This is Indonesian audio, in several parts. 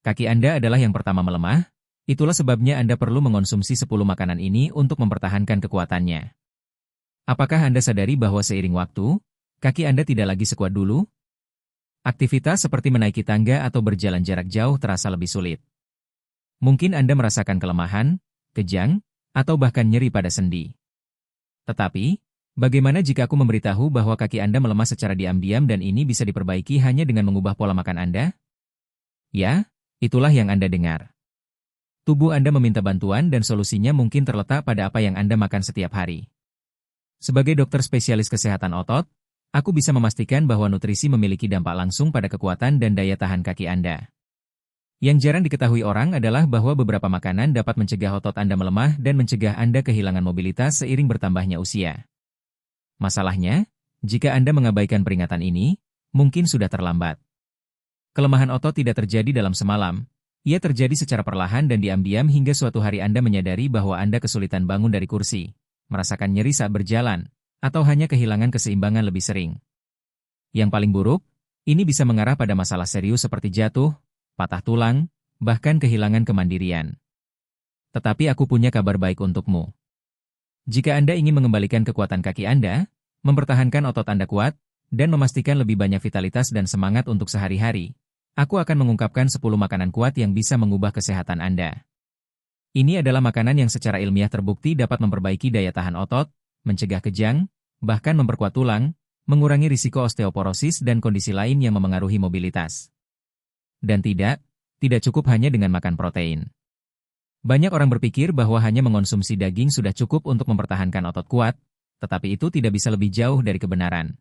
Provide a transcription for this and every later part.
Kaki Anda adalah yang pertama melemah, itulah sebabnya Anda perlu mengonsumsi 10 makanan ini untuk mempertahankan kekuatannya. Apakah Anda sadari bahwa seiring waktu, kaki Anda tidak lagi sekuat dulu? Aktivitas seperti menaiki tangga atau berjalan jarak jauh terasa lebih sulit. Mungkin Anda merasakan kelemahan, kejang, atau bahkan nyeri pada sendi. Tetapi, bagaimana jika aku memberitahu bahwa kaki Anda melemah secara diam-diam dan ini bisa diperbaiki hanya dengan mengubah pola makan Anda? Ya, itulah yang Anda dengar. Tubuh Anda meminta bantuan dan solusinya mungkin terletak pada apa yang Anda makan setiap hari. Sebagai dokter spesialis kesehatan otot, aku bisa memastikan bahwa nutrisi memiliki dampak langsung pada kekuatan dan daya tahan kaki Anda. Yang jarang diketahui orang adalah bahwa beberapa makanan dapat mencegah otot Anda melemah dan mencegah Anda kehilangan mobilitas seiring bertambahnya usia. Masalahnya, jika Anda mengabaikan peringatan ini, mungkin sudah terlambat. Kelemahan otot tidak terjadi dalam semalam, ia terjadi secara perlahan dan diam-diam hingga suatu hari Anda menyadari bahwa Anda kesulitan bangun dari kursi, merasakan nyeri saat berjalan, atau hanya kehilangan keseimbangan lebih sering. Yang paling buruk, ini bisa mengarah pada masalah serius seperti jatuh, patah tulang, bahkan kehilangan kemandirian. Tetapi aku punya kabar baik untukmu. Jika Anda ingin mengembalikan kekuatan kaki Anda, mempertahankan otot Anda kuat, dan memastikan lebih banyak vitalitas dan semangat untuk sehari-hari, aku akan mengungkapkan 10 makanan kuat yang bisa mengubah kesehatan Anda. Ini adalah makanan yang secara ilmiah terbukti dapat memperbaiki daya tahan otot, mencegah kejang, bahkan memperkuat tulang, mengurangi risiko osteoporosis dan kondisi lain yang memengaruhi mobilitas. Dan tidak cukup hanya dengan makan protein. Banyak orang berpikir bahwa hanya mengonsumsi daging sudah cukup untuk mempertahankan otot kuat, tetapi itu tidak bisa lebih jauh dari kebenaran.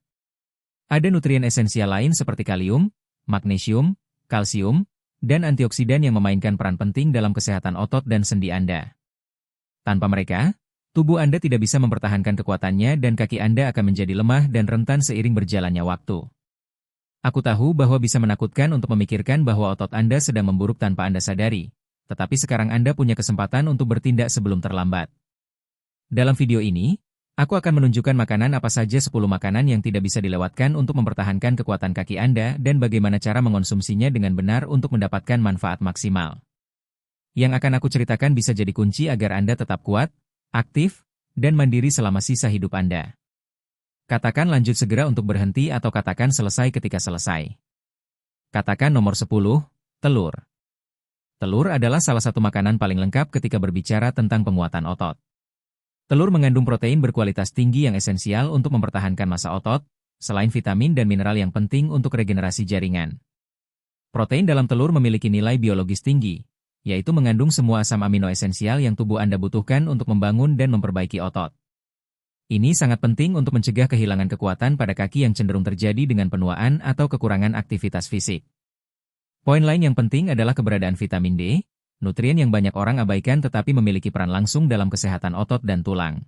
Ada nutrien esensial lain seperti kalium, magnesium, kalsium, dan antioksidan yang memainkan peran penting dalam kesehatan otot dan sendi Anda. Tanpa mereka, tubuh Anda tidak bisa mempertahankan kekuatannya dan kaki Anda akan menjadi lemah dan rentan seiring berjalannya waktu. Aku tahu bahwa bisa menakutkan untuk memikirkan bahwa otot Anda sedang memburuk tanpa Anda sadari, tetapi sekarang Anda punya kesempatan untuk bertindak sebelum terlambat. Dalam video ini, aku akan menunjukkan makanan apa saja 10 makanan yang tidak bisa dilewatkan untuk mempertahankan kekuatan kaki Anda dan bagaimana cara mengonsumsinya dengan benar untuk mendapatkan manfaat maksimal. Yang akan aku ceritakan bisa jadi kunci agar Anda tetap kuat, aktif, dan mandiri selama sisa hidup Anda. Katakan lanjut segera untuk berhenti atau katakan selesai ketika selesai. Katakan nomor 10, telur. Telur adalah salah satu makanan paling lengkap ketika berbicara tentang penguatan otot. Telur mengandung protein berkualitas tinggi yang esensial untuk mempertahankan massa otot, selain vitamin dan mineral yang penting untuk regenerasi jaringan. Protein dalam telur memiliki nilai biologis tinggi, yaitu mengandung semua asam amino esensial yang tubuh Anda butuhkan untuk membangun dan memperbaiki otot. Ini sangat penting untuk mencegah kehilangan kekuatan pada kaki yang cenderung terjadi dengan penuaan atau kekurangan aktivitas fisik. Poin lain yang penting adalah keberadaan vitamin D, nutrien yang banyak orang abaikan tetapi memiliki peran langsung dalam kesehatan otot dan tulang.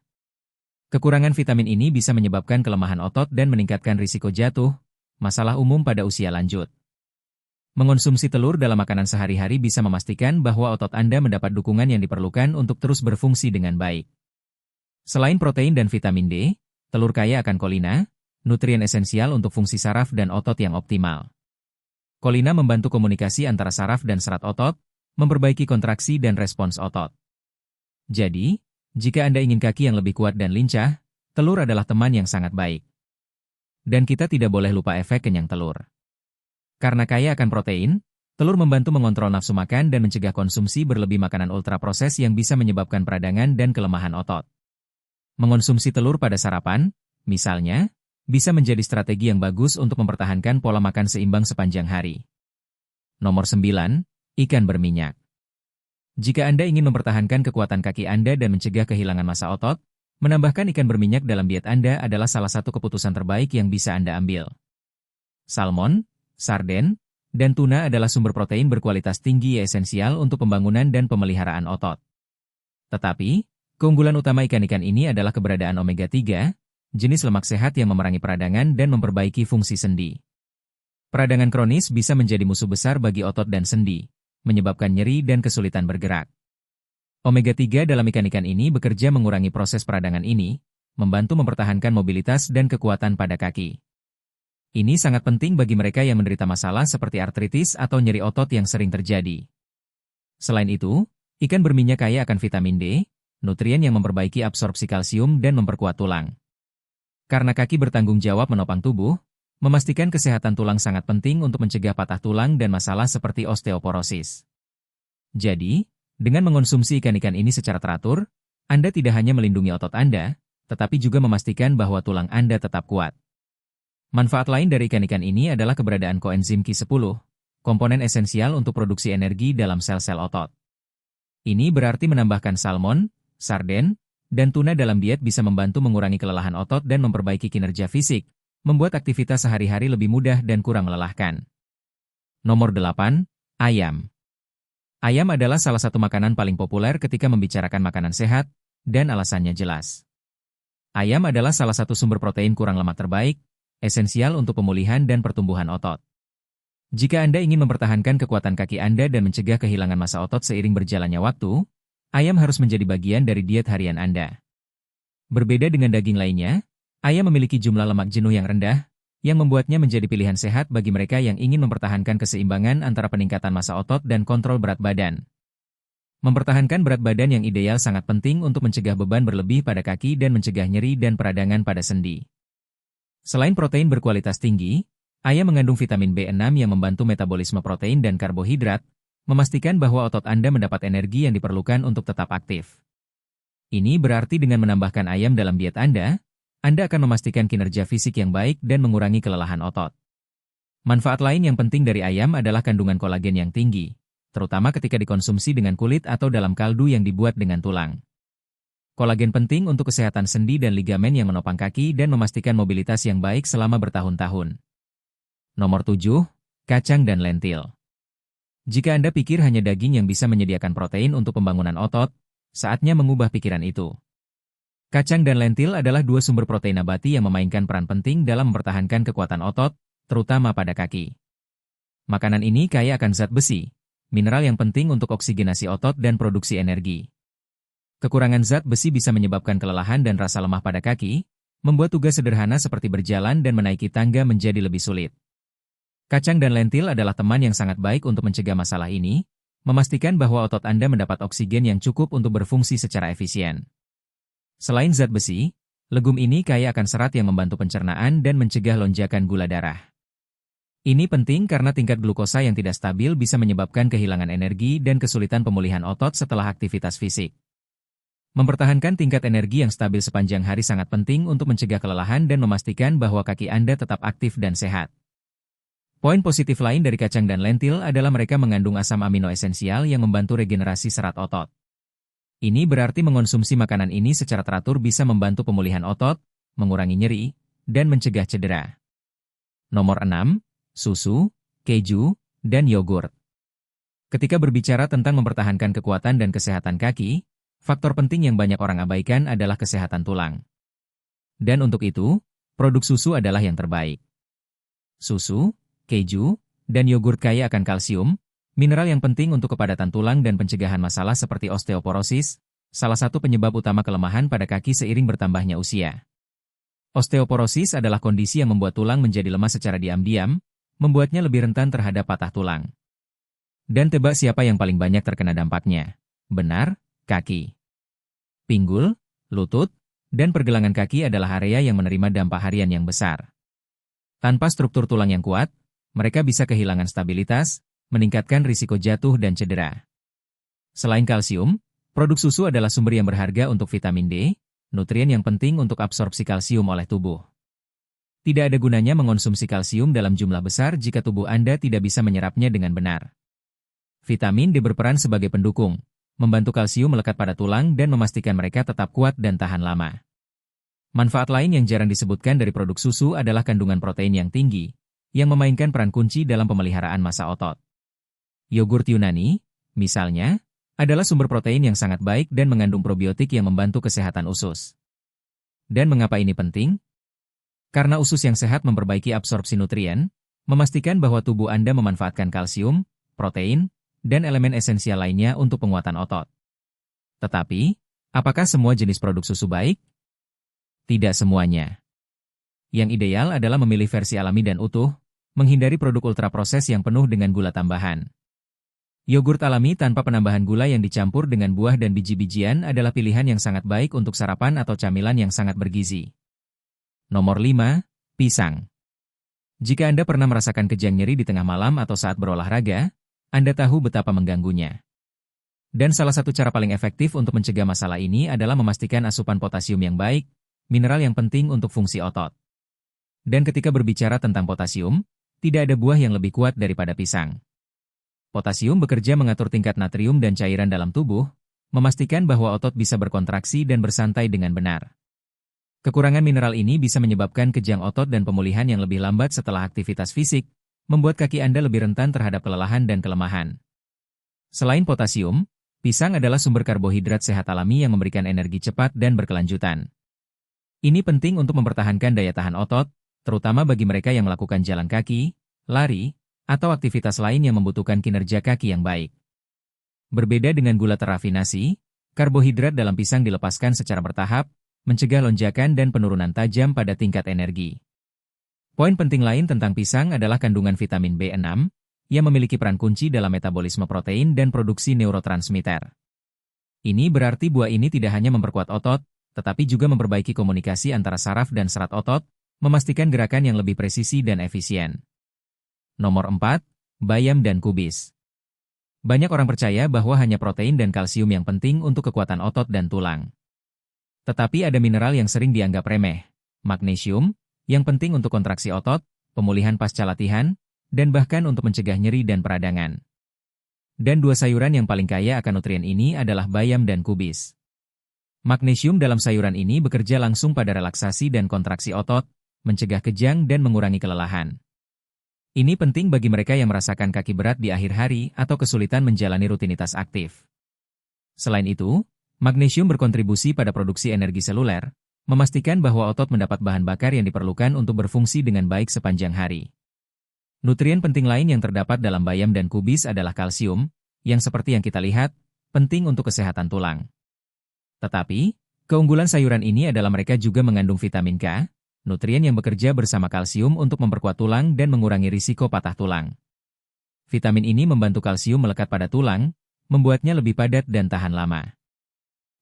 Kekurangan vitamin ini bisa menyebabkan kelemahan otot dan meningkatkan risiko jatuh, masalah umum pada usia lanjut. Mengonsumsi telur dalam makanan sehari-hari bisa memastikan bahwa otot Anda mendapat dukungan yang diperlukan untuk terus berfungsi dengan baik. Selain protein dan vitamin D, telur kaya akan kolina, nutrien esensial untuk fungsi saraf dan otot yang optimal. Kolina membantu komunikasi antara saraf dan serat otot, memperbaiki kontraksi dan respons otot. Jadi, jika Anda ingin kaki yang lebih kuat dan lincah, telur adalah teman yang sangat baik. Dan kita tidak boleh lupa efek kenyang telur. Karena kaya akan protein, telur membantu mengontrol nafsu makan dan mencegah konsumsi berlebih makanan ultraproses yang bisa menyebabkan peradangan dan kelemahan otot. Mengonsumsi telur pada sarapan, misalnya, bisa menjadi strategi yang bagus untuk mempertahankan pola makan seimbang sepanjang hari. Nomor 9, ikan berminyak. Jika Anda ingin mempertahankan kekuatan kaki Anda dan mencegah kehilangan massa otot, menambahkan ikan berminyak dalam diet Anda adalah salah satu keputusan terbaik yang bisa Anda ambil. Salmon, sarden, dan tuna adalah sumber protein berkualitas tinggi yang esensial untuk pembangunan dan pemeliharaan otot. Tetapi, keunggulan utama ikan-ikan ini adalah keberadaan omega-3, jenis lemak sehat yang memerangi peradangan dan memperbaiki fungsi sendi. Peradangan kronis bisa menjadi musuh besar bagi otot dan sendi, menyebabkan nyeri dan kesulitan bergerak. Omega-3 dalam ikan-ikan ini bekerja mengurangi proses peradangan ini, membantu mempertahankan mobilitas dan kekuatan pada kaki. Ini sangat penting bagi mereka yang menderita masalah seperti artritis atau nyeri otot yang sering terjadi. Selain itu, ikan berminyak kaya akan vitamin D, nutrien yang memperbaiki absorpsi kalsium dan memperkuat tulang. Karena kaki bertanggung jawab menopang tubuh, memastikan kesehatan tulang sangat penting untuk mencegah patah tulang dan masalah seperti osteoporosis. Jadi, dengan mengonsumsi ikan-ikan ini secara teratur, Anda tidak hanya melindungi otot Anda, tetapi juga memastikan bahwa tulang Anda tetap kuat. Manfaat lain dari ikan-ikan ini adalah keberadaan koenzim Q10, komponen esensial untuk produksi energi dalam sel-sel otot. Ini berarti menambahkan salmon, sarden, dan tuna dalam diet bisa membantu mengurangi kelelahan otot dan memperbaiki kinerja fisik, membuat aktivitas sehari-hari lebih mudah dan kurang melelahkan. Nomor 8. Ayam. Ayam adalah salah satu makanan paling populer ketika membicarakan makanan sehat, dan alasannya jelas. Ayam adalah salah satu sumber protein kurang lemak terbaik, esensial untuk pemulihan dan pertumbuhan otot. Jika Anda ingin mempertahankan kekuatan kaki Anda dan mencegah kehilangan massa otot seiring berjalannya waktu, ayam harus menjadi bagian dari diet harian Anda. Berbeda dengan daging lainnya, ayam memiliki jumlah lemak jenuh yang rendah, yang membuatnya menjadi pilihan sehat bagi mereka yang ingin mempertahankan keseimbangan antara peningkatan massa otot dan kontrol berat badan. Mempertahankan berat badan yang ideal sangat penting untuk mencegah beban berlebih pada kaki dan mencegah nyeri dan peradangan pada sendi. Selain protein berkualitas tinggi, ayam mengandung vitamin B6 yang membantu metabolisme protein dan karbohidrat, memastikan bahwa otot Anda mendapat energi yang diperlukan untuk tetap aktif. Ini berarti dengan menambahkan ayam dalam diet Anda akan memastikan kinerja fisik yang baik dan mengurangi kelelahan otot. Manfaat lain yang penting dari ayam adalah kandungan kolagen yang tinggi, terutama ketika dikonsumsi dengan kulit atau dalam kaldu yang dibuat dengan tulang. Kolagen penting untuk kesehatan sendi dan ligamen yang menopang kaki dan memastikan mobilitas yang baik selama bertahun-tahun. Nomor 7. Kacang dan lentil. Jika Anda pikir hanya daging yang bisa menyediakan protein untuk pembangunan otot, saatnya mengubah pikiran itu. Kacang dan lentil adalah dua sumber protein nabati yang memainkan peran penting dalam mempertahankan kekuatan otot, terutama pada kaki. Makanan ini kaya akan zat besi, mineral yang penting untuk oksigenasi otot dan produksi energi. Kekurangan zat besi bisa menyebabkan kelelahan dan rasa lemah pada kaki, membuat tugas sederhana seperti berjalan dan menaiki tangga menjadi lebih sulit. Kacang dan lentil adalah teman yang sangat baik untuk mencegah masalah ini, memastikan bahwa otot Anda mendapat oksigen yang cukup untuk berfungsi secara efisien. Selain zat besi, legum ini kaya akan serat yang membantu pencernaan dan mencegah lonjakan gula darah. Ini penting karena tingkat glukosa yang tidak stabil bisa menyebabkan kehilangan energi dan kesulitan pemulihan otot setelah aktivitas fisik. Mempertahankan tingkat energi yang stabil sepanjang hari sangat penting untuk mencegah kelelahan dan memastikan bahwa kaki Anda tetap aktif dan sehat. Poin positif lain dari kacang dan lentil adalah mereka mengandung asam amino esensial yang membantu regenerasi serat otot. Ini berarti mengonsumsi makanan ini secara teratur bisa membantu pemulihan otot, mengurangi nyeri, dan mencegah cedera. Nomor 6. Susu, keju, dan yogurt. Ketika berbicara tentang mempertahankan kekuatan dan kesehatan kaki, faktor penting yang banyak orang abaikan adalah kesehatan tulang. Dan untuk itu, produk susu adalah yang terbaik. Susu, keju, dan yogurt kaya akan kalsium, mineral yang penting untuk kepadatan tulang dan pencegahan masalah seperti osteoporosis, salah satu penyebab utama kelemahan pada kaki seiring bertambahnya usia. Osteoporosis adalah kondisi yang membuat tulang menjadi lemah secara diam-diam, membuatnya lebih rentan terhadap patah tulang. Dan tebak siapa yang paling banyak terkena dampaknya? Benar, kaki. Pinggul, lutut, dan pergelangan kaki adalah area yang menerima dampak harian yang besar. Tanpa struktur tulang yang kuat, mereka bisa kehilangan stabilitas, meningkatkan risiko jatuh dan cedera. Selain kalsium, produk susu adalah sumber yang berharga untuk vitamin D, nutrien yang penting untuk absorpsi kalsium oleh tubuh. Tidak ada gunanya mengonsumsi kalsium dalam jumlah besar jika tubuh Anda tidak bisa menyerapnya dengan benar. Vitamin D berperan sebagai pendukung, membantu kalsium melekat pada tulang dan memastikan mereka tetap kuat dan tahan lama. Manfaat lain yang jarang disebutkan dari produk susu adalah kandungan protein yang tinggi, yang memainkan peran kunci dalam pemeliharaan massa otot. Yogurt Yunani, misalnya, adalah sumber protein yang sangat baik dan mengandung probiotik yang membantu kesehatan usus. Dan mengapa ini penting? Karena usus yang sehat memperbaiki absorpsi nutrien, memastikan bahwa tubuh Anda memanfaatkan kalsium, protein, dan elemen esensial lainnya untuk penguatan otot. Tetapi, apakah semua jenis produk susu baik? Tidak semuanya. Yang ideal adalah memilih versi alami dan utuh, menghindari produk ultraproses yang penuh dengan gula tambahan. Yogurt alami tanpa penambahan gula yang dicampur dengan buah dan biji-bijian adalah pilihan yang sangat baik untuk sarapan atau camilan yang sangat bergizi. Nomor 5. Pisang. Jika Anda pernah merasakan kejang nyeri di tengah malam atau saat berolahraga, Anda tahu betapa mengganggunya. Dan salah satu cara paling efektif untuk mencegah masalah ini adalah memastikan asupan potasium yang baik, mineral yang penting untuk fungsi otot. Dan ketika berbicara tentang potasium, tidak ada buah yang lebih kuat daripada pisang. Potasium bekerja mengatur tingkat natrium dan cairan dalam tubuh, memastikan bahwa otot bisa berkontraksi dan bersantai dengan benar. Kekurangan mineral ini bisa menyebabkan kejang otot dan pemulihan yang lebih lambat setelah aktivitas fisik, membuat kaki Anda lebih rentan terhadap kelelahan dan kelemahan. Selain potasium, pisang adalah sumber karbohidrat sehat alami yang memberikan energi cepat dan berkelanjutan. Ini penting untuk mempertahankan daya tahan otot, terutama bagi mereka yang melakukan jalan kaki, lari, atau aktivitas lain yang membutuhkan kinerja kaki yang baik. Berbeda dengan gula terafinasi, karbohidrat dalam pisang dilepaskan secara bertahap, mencegah lonjakan dan penurunan tajam pada tingkat energi. Poin penting lain tentang pisang adalah kandungan vitamin B6, yang memiliki peran kunci dalam metabolisme protein dan produksi neurotransmitter. Ini berarti buah ini tidak hanya memperkuat otot, tetapi juga memperbaiki komunikasi antara saraf dan serat otot, memastikan gerakan yang lebih presisi dan efisien. Nomor 4. Bayam dan kubis. Banyak orang percaya bahwa hanya protein dan kalsium yang penting untuk kekuatan otot dan tulang. Tetapi ada mineral yang sering dianggap remeh, magnesium, yang penting untuk kontraksi otot, pemulihan pasca latihan, dan bahkan untuk mencegah nyeri dan peradangan. Dan dua sayuran yang paling kaya akan nutrien ini adalah bayam dan kubis. Magnesium dalam sayuran ini bekerja langsung pada relaksasi dan kontraksi otot, mencegah kejang dan mengurangi kelelahan. Ini penting bagi mereka yang merasakan kaki berat di akhir hari atau kesulitan menjalani rutinitas aktif. Selain itu, magnesium berkontribusi pada produksi energi seluler, memastikan bahwa otot mendapat bahan bakar yang diperlukan untuk berfungsi dengan baik sepanjang hari. Nutrien penting lain yang terdapat dalam bayam dan kubis adalah kalsium, yang seperti yang kita lihat, penting untuk kesehatan tulang. Tetapi, keunggulan sayuran ini adalah mereka juga mengandung vitamin K, nutrien yang bekerja bersama kalsium untuk memperkuat tulang dan mengurangi risiko patah tulang. Vitamin ini membantu kalsium melekat pada tulang, membuatnya lebih padat dan tahan lama.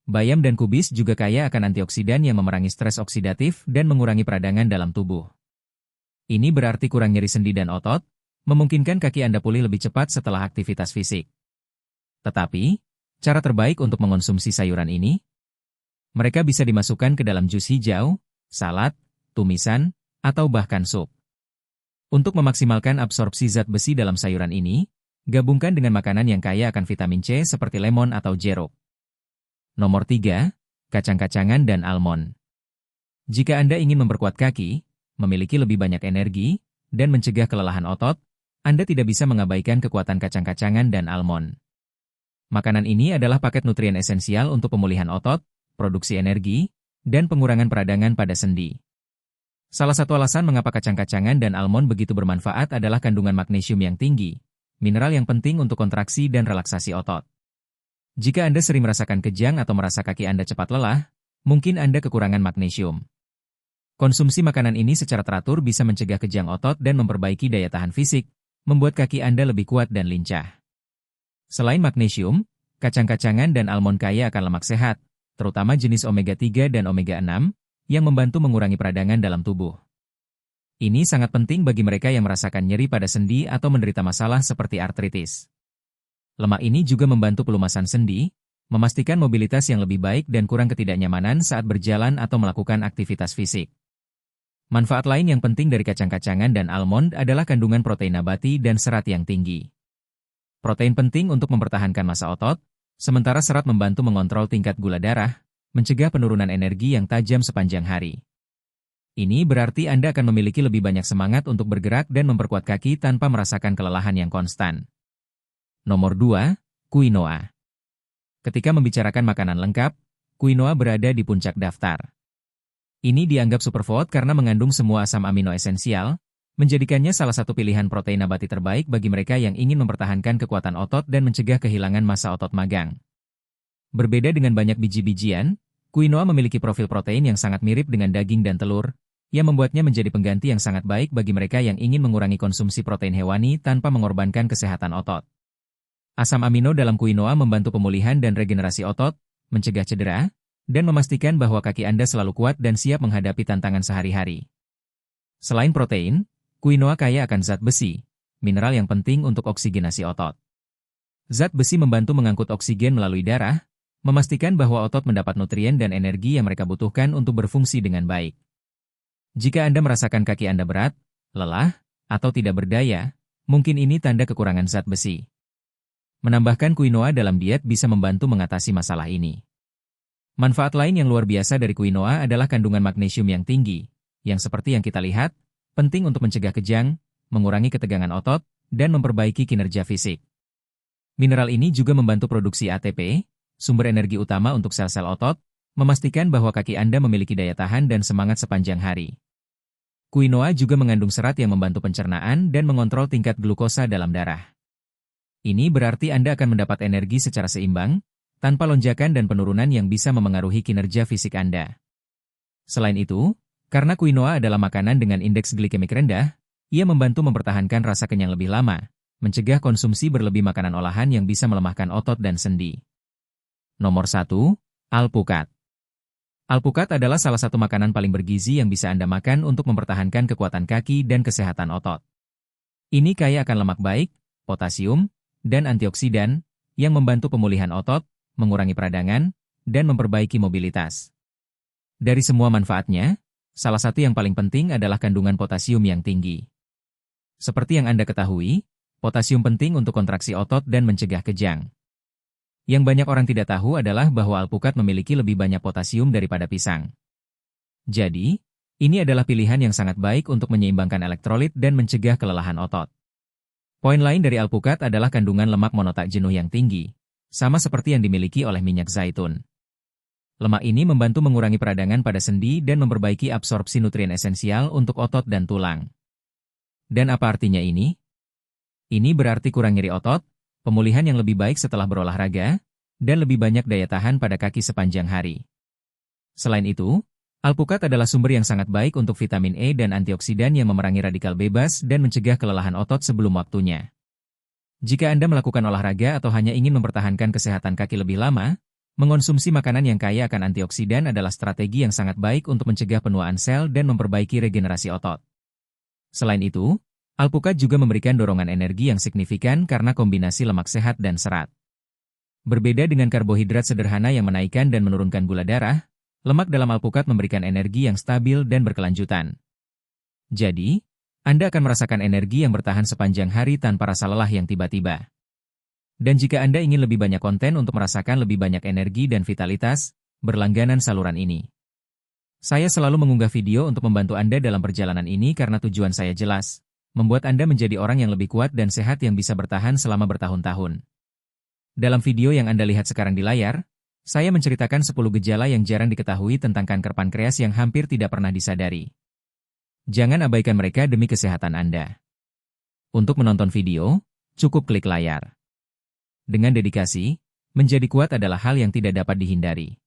Bayam dan kubis juga kaya akan antioksidan yang memerangi stres oksidatif dan mengurangi peradangan dalam tubuh. Ini berarti kurang nyeri sendi dan otot, memungkinkan kaki Anda pulih lebih cepat setelah aktivitas fisik. Tetapi, cara terbaik untuk mengonsumsi sayuran ini? Mereka bisa dimasukkan ke dalam jus hijau, salad, tumisan, atau bahkan sup. Untuk memaksimalkan absorpsi zat besi dalam sayuran ini, gabungkan dengan makanan yang kaya akan vitamin C seperti lemon atau jeruk. Nomor 3. Kacang-kacangan dan almond. Jika Anda ingin memperkuat kaki, memiliki lebih banyak energi, dan mencegah kelelahan otot, Anda tidak bisa mengabaikan kekuatan kacang-kacangan dan almond. Makanan ini adalah paket nutrien esensial untuk pemulihan otot, produksi energi, dan pengurangan peradangan pada sendi. Salah satu alasan mengapa kacang-kacangan dan almond begitu bermanfaat adalah kandungan magnesium yang tinggi, mineral yang penting untuk kontraksi dan relaksasi otot. Jika Anda sering merasakan kejang atau merasa kaki Anda cepat lelah, mungkin Anda kekurangan magnesium. Konsumsi makanan ini secara teratur bisa mencegah kejang otot dan memperbaiki daya tahan fisik, membuat kaki Anda lebih kuat dan lincah. Selain magnesium, kacang-kacangan dan almond kaya akan lemak sehat, terutama jenis omega 3 dan omega 6, yang membantu mengurangi peradangan dalam tubuh. Ini sangat penting bagi mereka yang merasakan nyeri pada sendi atau menderita masalah seperti artritis. Lemak ini juga membantu pelumasan sendi, memastikan mobilitas yang lebih baik dan kurang ketidaknyamanan saat berjalan atau melakukan aktivitas fisik. Manfaat lain yang penting dari kacang-kacangan dan almond adalah kandungan protein nabati dan serat yang tinggi. Protein penting untuk mempertahankan massa otot, sementara serat membantu mengontrol tingkat gula darah, mencegah penurunan energi yang tajam sepanjang hari. Ini berarti Anda akan memiliki lebih banyak semangat untuk bergerak dan memperkuat kaki tanpa merasakan kelelahan yang konstan. Nomor 2. Quinoa. Ketika membicarakan makanan lengkap, quinoa berada di puncak daftar. Ini dianggap superfood karena mengandung semua asam amino esensial, menjadikannya salah satu pilihan protein nabati terbaik bagi mereka yang ingin mempertahankan kekuatan otot dan mencegah kehilangan massa otot magang. Berbeda dengan banyak biji-bijian, quinoa memiliki profil protein yang sangat mirip dengan daging dan telur, yang membuatnya menjadi pengganti yang sangat baik bagi mereka yang ingin mengurangi konsumsi protein hewani tanpa mengorbankan kesehatan otot. Asam amino dalam quinoa membantu pemulihan dan regenerasi otot, mencegah cedera, dan memastikan bahwa kaki Anda selalu kuat dan siap menghadapi tantangan sehari-hari. Selain protein, quinoa kaya akan zat besi, mineral yang penting untuk oksigenasi otot. Zat besi membantu mengangkut oksigen melalui darah, memastikan bahwa otot mendapat nutrien dan energi yang mereka butuhkan untuk berfungsi dengan baik. Jika Anda merasakan kaki Anda berat, lelah, atau tidak berdaya, mungkin ini tanda kekurangan zat besi. Menambahkan quinoa dalam diet bisa membantu mengatasi masalah ini. Manfaat lain yang luar biasa dari quinoa adalah kandungan magnesium yang tinggi, yang seperti yang kita lihat, penting untuk mencegah kejang, mengurangi ketegangan otot, dan memperbaiki kinerja fisik. Mineral ini juga membantu produksi ATP, sumber energi utama untuk sel-sel otot, memastikan bahwa kaki Anda memiliki daya tahan dan semangat sepanjang hari. Quinoa juga mengandung serat yang membantu pencernaan dan mengontrol tingkat glukosa dalam darah. Ini berarti Anda akan mendapat energi secara seimbang, tanpa lonjakan dan penurunan yang bisa memengaruhi kinerja fisik Anda. Selain itu, karena quinoa adalah makanan dengan indeks glikemik rendah, ia membantu mempertahankan rasa kenyang lebih lama, mencegah konsumsi berlebih makanan olahan yang bisa melemahkan otot dan sendi. Nomor 1. Alpukat. Alpukat adalah salah satu makanan paling bergizi yang bisa Anda makan untuk mempertahankan kekuatan kaki dan kesehatan otot. Ini kaya akan lemak baik, potasium, dan antioksidan, yang membantu pemulihan otot, mengurangi peradangan, dan memperbaiki mobilitas. Dari semua manfaatnya, salah satu yang paling penting adalah kandungan potasium yang tinggi. Seperti yang Anda ketahui, potasium penting untuk kontraksi otot dan mencegah kejang. Yang banyak orang tidak tahu adalah bahwa alpukat memiliki lebih banyak potasium daripada pisang. Jadi, ini adalah pilihan yang sangat baik untuk menyeimbangkan elektrolit dan mencegah kelelahan otot. Poin lain dari alpukat adalah kandungan lemak monotak jenuh yang tinggi, sama seperti yang dimiliki oleh minyak zaitun. Lemak ini membantu mengurangi peradangan pada sendi dan memperbaiki absorpsi nutrien esensial untuk otot dan tulang. Dan apa artinya ini? Ini berarti kurang nyeri otot, pemulihan yang lebih baik setelah berolahraga, dan lebih banyak daya tahan pada kaki sepanjang hari. Selain itu, alpukat adalah sumber yang sangat baik untuk vitamin E dan antioksidan yang memerangi radikal bebas dan mencegah kelelahan otot sebelum waktunya. Jika Anda melakukan olahraga atau hanya ingin mempertahankan kesehatan kaki lebih lama, mengonsumsi makanan yang kaya akan antioksidan adalah strategi yang sangat baik untuk mencegah penuaan sel dan memperbaiki regenerasi otot. Selain itu, alpukat juga memberikan dorongan energi yang signifikan karena kombinasi lemak sehat dan serat. Berbeda dengan karbohidrat sederhana yang menaikkan dan menurunkan gula darah, lemak dalam alpukat memberikan energi yang stabil dan berkelanjutan. Jadi, Anda akan merasakan energi yang bertahan sepanjang hari tanpa rasa lelah yang tiba-tiba. Dan jika Anda ingin lebih banyak konten untuk merasakan lebih banyak energi dan vitalitas, berlangganan saluran ini. Saya selalu mengunggah video untuk membantu Anda dalam perjalanan ini karena tujuan saya jelas, membuat Anda menjadi orang yang lebih kuat dan sehat yang bisa bertahan selama bertahun-tahun. Dalam video yang Anda lihat sekarang di layar, saya menceritakan 10 gejala yang jarang diketahui tentang kanker pankreas yang hampir tidak pernah disadari. Jangan abaikan mereka demi kesehatan Anda. Untuk menonton video, cukup klik layar. Dengan dedikasi, menjadi kuat adalah hal yang tidak dapat dihindari.